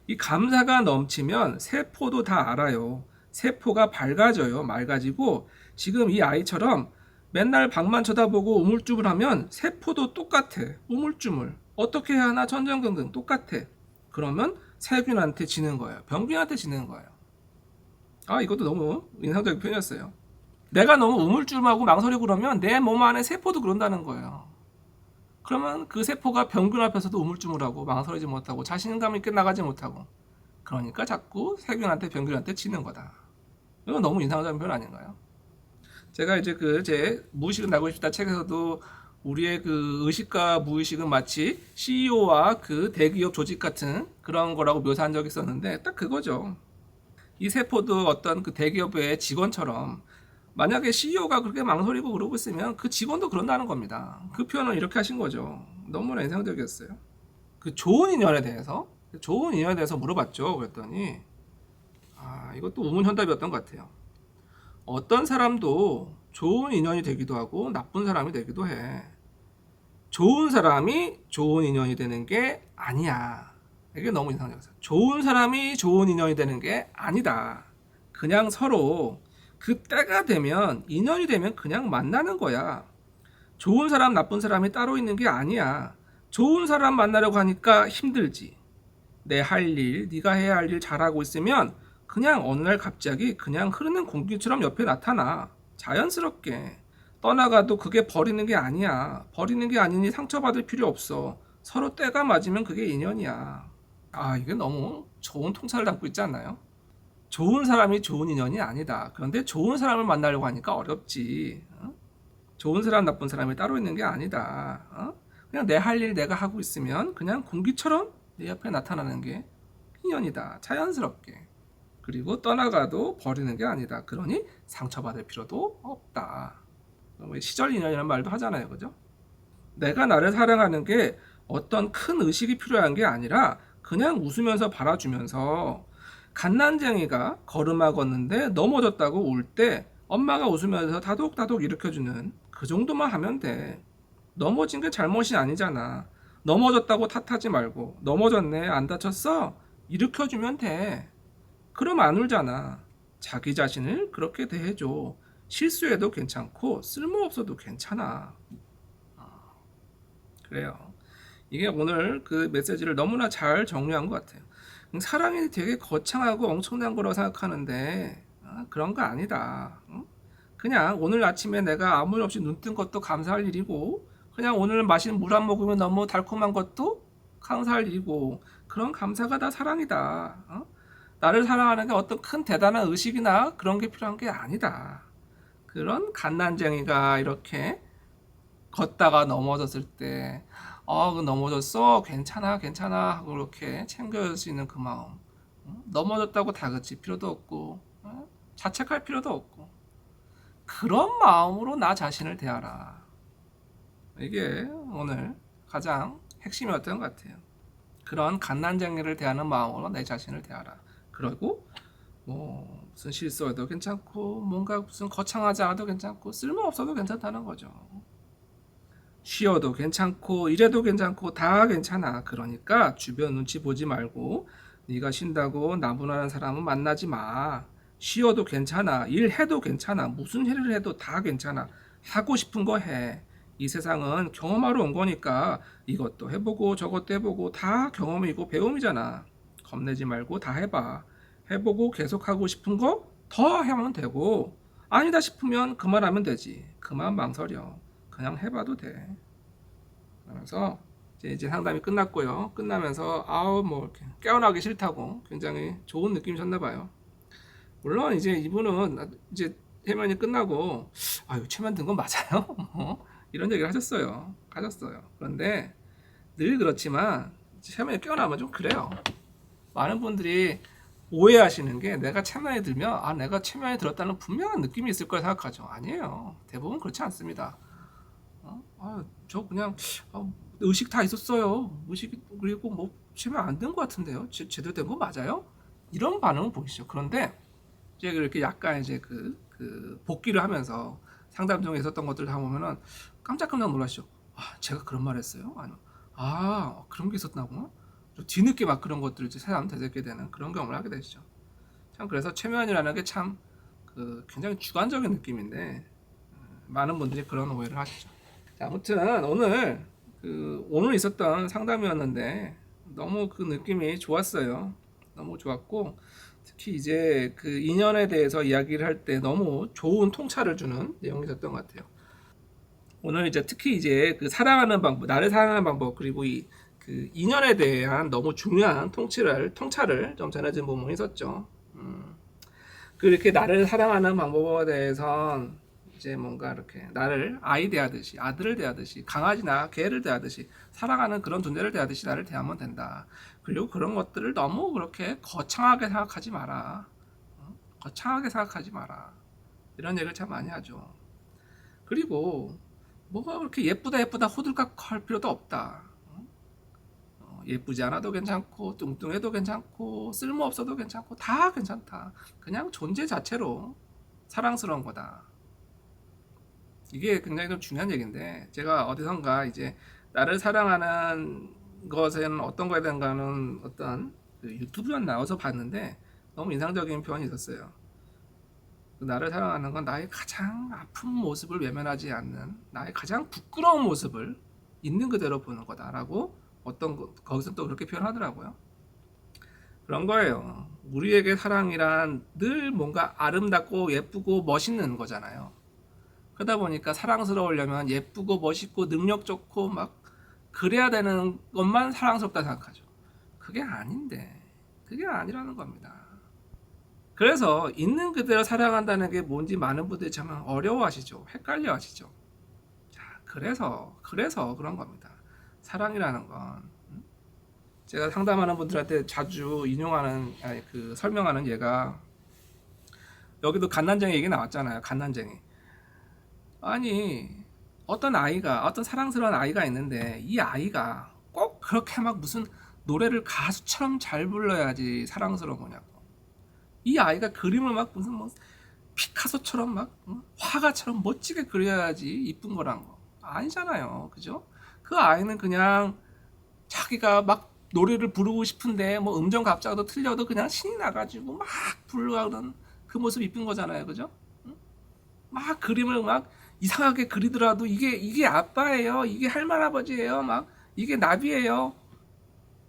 이 감사가 넘치면 세포도 다 알아요. 세포가 밝아져요. 맑아지고 지금 이 아이처럼 맨날 방만 쳐다보고 우물쭈물하면 세포도 똑같아. 우물쭈물. 어떻게 해야 하나 전전긍긍 똑같아. 그러면 세균한테 지는 거예요. 병균한테 지는 거예요. 아, 이것도 너무 인상적인 표현이었어요. 내가 너무 우물쭈물하고 망설이고 그러면 내 몸 안에 세포도 그런다는 거예요. 그러면 그 세포가 병균 앞에서도 우물쭈물하고 망설이지 못하고 자신감 있게 나가지 못하고, 그러니까 자꾸 세균한테 병균한테 지는 거다. 이건 너무 인상적인 표현 아닌가요? 제가 이제 제 무의식은 알고 싶다 책에서도 우리의 그 의식과 무의식은 마치 CEO와 그 대기업 조직 같은 그런 거라고 묘사한 적이 있었는데, 딱 그거죠. 이 세포도 어떤 그 대기업의 직원처럼, 만약에 CEO가 그렇게 망설이고 그러고 있으면 그 직원도 그런다는 겁니다. 그 표현을 이렇게 하신 거죠. 너무나 인상적이었어요. 그 좋은 인연에 대해서 물어봤죠. 그랬더니 이것도 우문현답이었던 것 같아요. 어떤 사람도 좋은 인연이 되기도 하고 나쁜 사람이 되기도 해. 좋은 사람이 좋은 인연이 되는 게 아니야. 이게 너무 인상적이었어요. 좋은 사람이 좋은 인연이 되는 게 아니다. 그냥 서로 그 때가 되면, 인연이 되면 그냥 만나는 거야. 좋은 사람 나쁜 사람이 따로 있는 게 아니야. 좋은 사람 만나려고 하니까 힘들지. 내 할 일, 네가 해야 할 일 잘하고 있으면 그냥 어느 날 갑자기 그냥 흐르는 공기처럼 옆에 나타나. 자연스럽게. 떠나가도 그게 버리는 게 아니야. 버리는 게 아니니 상처받을 필요 없어. 서로 때가 맞으면 그게 인연이야. 이게 너무 좋은 통찰을 담고 있지 않나요? 좋은 사람이 좋은 인연이 아니다. 그런데 좋은 사람을 만나려고 하니까 어렵지. 좋은 사람 나쁜 사람이 따로 있는 게 아니다. 그냥 내 할 일 내가 하고 있으면 그냥 공기처럼 내 옆에 나타나는 게 인연이다. 자연스럽게. 그리고 떠나가도 버리는 게 아니다. 그러니 상처받을 필요도 없다. 시절 인연이라는 말도 하잖아요. 그죠? 내가 나를 사랑하는 게 어떤 큰 의식이 필요한 게 아니라 그냥 웃으면서 바라주면서, 갓난쟁이가 걸음마 걷는데 넘어졌다고 울 때 엄마가 웃으면서 다독다독 일으켜주는 그 정도만 하면 돼. 넘어진 게 잘못이 아니잖아. 넘어졌다고 탓하지 말고, 넘어졌네 안 다쳤어? 일으켜주면 돼. 그럼 안 울잖아. 자기 자신을 그렇게 대해줘. 실수해도 괜찮고 쓸모없어도 괜찮아. 그래요. 이게 오늘 그 메시지를 너무나 잘 정리한 것 같아요. 사랑이 되게 거창하고 엄청난 거라고 생각하는데 그런 거 아니다. 그냥 오늘 아침에 내가 아무 일 없이 눈 뜬 것도 감사할 일이고, 그냥 오늘 마신 물 한 모금이 너무 달콤한 것도 감사할 일이고, 그런 감사가 다 사랑이다. 나를 사랑하는 게 어떤 큰 대단한 의식이나 그런 게 필요한 게 아니다. 그런 갓난쟁이가 이렇게 걷다가 넘어졌을 때, 그 넘어졌어? 괜찮아, 괜찮아 하고 이렇게 챙겨줄 수 있는 그 마음. 넘어졌다고 다그칠 필요도 없고, 자책할 필요도 없고, 그런 마음으로 나 자신을 대하라. 이게 오늘 가장 핵심이었던 것 같아요. 그런 갓난쟁이를 대하는 마음으로 내 자신을 대하라. 그리고 무슨 실수해도 괜찮고, 뭔가 무슨 거창하지 않아도 괜찮고, 쓸모없어도 괜찮다는 거죠. 쉬어도 괜찮고 이래도 괜찮고 다 괜찮아. 그러니까 주변 눈치 보지 말고 네가 쉰다고 나무라는 사람은 만나지 마. 쉬어도 괜찮아. 일해도 괜찮아. 무슨 일을 해도 다 괜찮아. 하고 싶은 거 해. 이 세상은 경험하러 온 거니까 이것도 해보고 저것도 해보고 다 경험이고 배움이잖아. 겁내지 말고 다 해봐. 해보고 계속 하고 싶은 거 더 하면 되고, 아니다 싶으면 그만하면 되지. 그만 망설여. 그냥 해봐도 돼. 그러면서 이제 상담이 끝났고요. 끝나면서 이렇게 깨어나기 싫다고 굉장히 좋은 느낌이셨나봐요. 물론 이제 이분은 이제 해면이 끝나고 이거 최면 든 건 맞아요? 이런 얘기를 하셨어요. 그런데 늘 그렇지만 최면이 깨어나면 좀 그래요. 많은 분들이 오해하시는 게, 내가 최면이 들면 내가 최면이 들었다는 분명한 느낌이 있을 거라 생각하죠. 아니에요. 대부분 그렇지 않습니다. 저 그냥 의식 다 있었어요. 의식, 그리고 최면 안 된 것 같은데요. 제대로 된 거 맞아요? 이런 반응을 보이시죠. 그런데 이제 이렇게 약간 이제 그 복귀를 하면서 상담 중에 있었던 것들을 다 보면은 깜짝깜짝 놀라시죠. 제가 그런 말 했어요? 아니면 그런 게 있었나구나? 좀 뒤늦게 막 그런 것들을 이제 새삼 되새게 되는 그런 경험을 하게 되시죠. 참 그래서 최면이라는 게 참 굉장히 주관적인 느낌인데, 많은 분들이 그런 오해를 하시죠. 자, 아무튼 오늘 있었던 상담이었는데 너무 그 느낌이 좋았어요. 너무 좋았고, 특히 이제 그 인연에 대해서 이야기를 할 때 너무 좋은 통찰을 주는 내용이 있었던 것 같아요. 오늘 이제 특히 이제 그 사랑하는 방법, 나를 사랑하는 방법, 그리고 이 그 인연에 대한 너무 중요한 통찰을 좀 전해진 부분이 있었죠. 그렇게 나를 사랑하는 방법에 대해선 이제 뭔가 이렇게 나를 아이 대하듯이, 아들을 대하듯이, 강아지나 개를 대하듯이, 사랑하는 그런 존재를 대하듯이 나를 대하면 된다. 그리고 그런 것들을 너무 그렇게 거창하게 생각하지 마라. 거창하게 생각하지 마라. 이런 얘기를 참 많이 하죠. 그리고 뭐가 그렇게 예쁘다 호들갑 할 필요도 없다. 예쁘지 않아도 괜찮고, 뚱뚱해도 괜찮고, 쓸모없어도 괜찮고, 다 괜찮다. 그냥 존재 자체로 사랑스러운 거다. 이게 굉장히 좀 중요한 얘기인데, 제가 어디선가 이제 나를 사랑하는 것은 어떤 거에 대한가는 어떤 그 유튜브에 나와서 봤는데 너무 인상적인 표현이 있었어요. 나를 사랑하는 건 나의 가장 아픈 모습을 외면하지 않는, 나의 가장 부끄러운 모습을 있는 그대로 보는 거다라고 거기서 또 그렇게 표현하더라고요. 그런 거예요. 우리에게 사랑이란 늘 뭔가 아름답고 예쁘고 멋있는 거잖아요. 그러다 보니까 사랑스러우려면 예쁘고 멋있고 능력 좋고 막 그래야 되는 것만 사랑스럽다 생각하죠. 그게 아닌데, 그게 아니라는 겁니다. 그래서 있는 그대로 사랑한다는 게 뭔지 많은 분들이 참 어려워하시죠. 헷갈려 하시죠. 자, 그래서 그런 겁니다. 사랑이라는 건 제가 상담하는 분들한테 자주 인용하는, 설명하는 예가, 여기도 갓난쟁이 얘기 나왔잖아요. 갓난쟁이. 아니, 어떤 사랑스러운 아이가 있는데 이 아이가 꼭 그렇게 막 무슨 노래를 가수처럼 잘 불러야지 사랑스러운 거냐고. 이 아이가 그림을 막 무슨 피카소처럼 막 화가처럼 멋지게 그려야지 이쁜 거란 거 아니잖아요. 그죠? 그 아이는 그냥 자기가 막 노래를 부르고 싶은데 뭐 음정 갑자기도 틀려도 그냥 신이 나가지고 막 부르는 그 모습이 이쁜 거잖아요. 그죠? 막 그림을 막 이상하게 그리더라도 이게 아빠예요, 이게 할머니아버지예요, 막 이게 나비예요,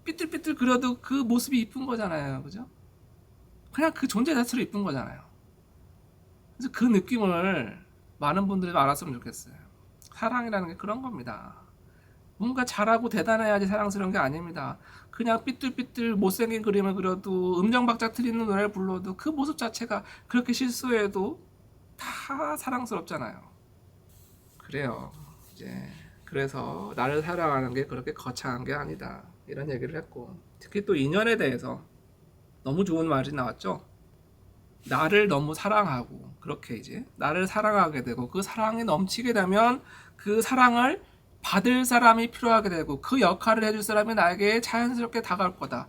삐뚤삐뚤 그려도 그 모습이 이쁜 거잖아요. 그죠? 그냥 그 존재 자체로 이쁜 거잖아요. 그래서 그 느낌을 많은 분들이 알았으면 좋겠어요. 사랑이라는 게 그런 겁니다. 뭔가 잘하고 대단해야지 사랑스러운 게 아닙니다. 그냥 삐뚤삐뚤 못생긴 그림을 그려도 음정박자 틀리는 노래를 불러도 그 모습 자체가 그렇게 실수해도 다 사랑스럽잖아요. 그래요. 이제 그래서 나를 사랑하는 게 그렇게 거창한 게 아니다, 이런 얘기를 했고, 특히 또 인연에 대해서 너무 좋은 말이 나왔죠. 나를 너무 사랑하고 그렇게 이제 나를 사랑하게 되고 그 사랑이 넘치게 되면 그 사랑을 받을 사람이 필요하게 되고 그 역할을 해줄 사람이 나에게 자연스럽게 다가올 거다.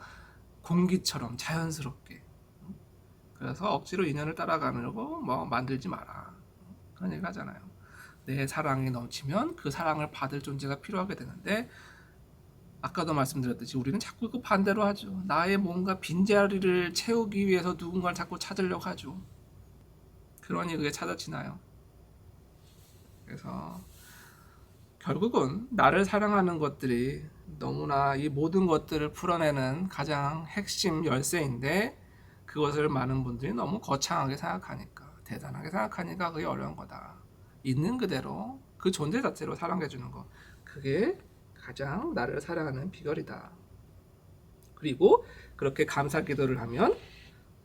공기처럼 자연스럽게. 그래서 억지로 인연을 따라가려고 만들지 마라. 그런 얘기 하잖아요. 내 사랑이 넘치면 그 사랑을 받을 존재가 필요하게 되는데, 아까도 말씀드렸듯이 우리는 자꾸 그 반대로 하죠. 나의 뭔가 빈자리를 채우기 위해서 누군가를 자꾸 찾으려고 하죠. 그러니 그게 찾아지나요? 그래서 결국은 나를 사랑하는 것들이 너무나 이 모든 것들을 풀어내는 가장 핵심 열쇠인데, 그것을 많은 분들이 너무 거창하게 생각하니까, 대단하게 생각하니까 그게 어려운 거다. 있는 그대로 그 존재 자체로 사랑해주는 거, 그게 가장 나를 사랑하는 비결이다. 그리고 그렇게 감사 기도를 하면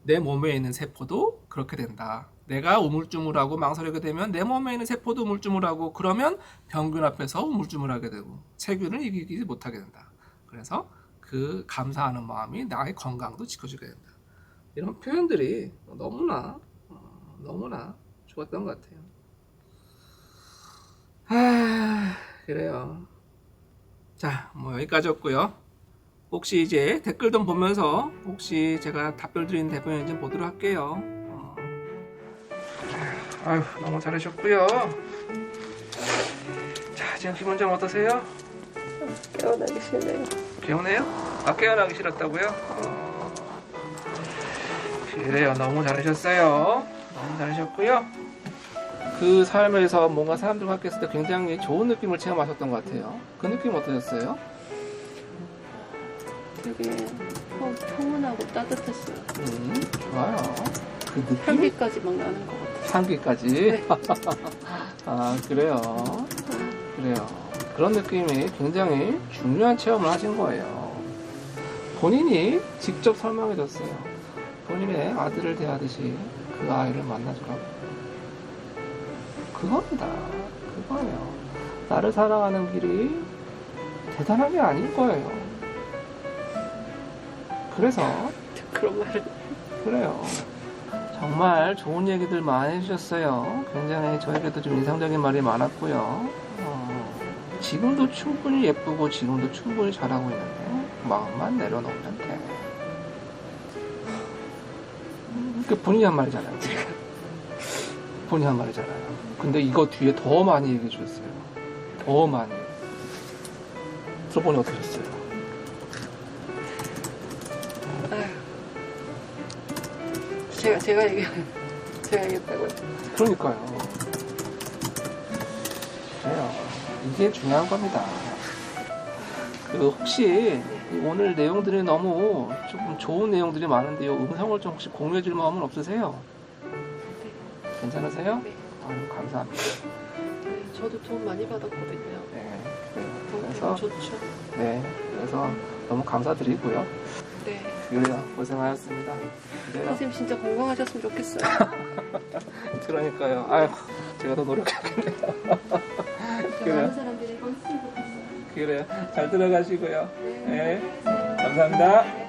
내 몸에 있는 세포도 그렇게 된다. 내가 우물쭈물하고 망설이게 되면 내 몸에 있는 세포도 우물쭈물하고, 그러면 병균 앞에서 우물쭈물하게 되고 세균을 이기지 못하게 된다. 그래서 그 감사하는 마음이 나의 건강도 지켜주게 된다. 이런 표현들이 너무나 좋았던 것 같아요. 그래요. 자, 여기까지였고요. 혹시 이제 댓글 좀 보면서 혹시 제가 답변 드리는 답변을 좀 보도록 할게요. 아유, 너무 잘하셨고요. 자, 지금 기분 좀 어떠세요? 깨어나기 싫네요. 개운해요? 깨어나기 싫었다고요? 그래요, 너무 잘하셨어요. 너무 잘하셨고요. 그 삶에서 뭔가 사람들과 함께 했을 때 굉장히 좋은 느낌을 체험하셨던 것 같아요. 그 느낌 어떠셨어요? 되게 평온하고 따뜻했어요. 좋아요. 그 느낌? 향기까지 막 나는 것 같아요. 향기까지? 네. 아, 그래요. 그래요. 그런 느낌이 굉장히 중요한 체험을 하신 거예요. 본인이 직접 설명해줬어요. 본인의 아들을 대하듯이 그 아이를 만나주라고. 그겁니다. 그거예요. 나를 사랑하는 길이 대단한 게 아닐 거예요. 그래서 그런 말을. 그래요. 정말 좋은 얘기들 많이 해주셨어요. 굉장히 저에게도 좀 인상적인 말이 많았고요. 지금도 충분히 예쁘고 지금도 충분히 잘하고 있는데 마음만 내려놓으면 돼. 그게 본인이 한 말이잖아요. 본인이 한 말이잖아요. 근데 이거 뒤에 더 많이 얘기해 주셨어요. 더 많이. 들어보니 어떠셨어요? 아휴. 제가 얘기했다고요. 그러니까요. 그래요. 이게 중요한 겁니다. 그 혹시 오늘 내용들이 너무 조금 좋은 내용들이 많은데요. 음성을 좀 혹시 공유해 줄 마음은 없으세요? 네. 괜찮으세요? 네. 아유, 감사합니다. 네, 저도 도움 많이 받았거든요. 네. 그래서 좋죠. 네. 그래서 너무 감사드리고요. 네. 그래요. 고생하셨습니다. 그래요. 선생님 진짜 건강하셨으면 좋겠어요. 그러니까요. 아유, 제가 더 노력해야겠네요. 많은 사람들이 이거 했으면 좋겠어요. 그래요. 잘 들어가시고요. 네. 네. 감사합니다.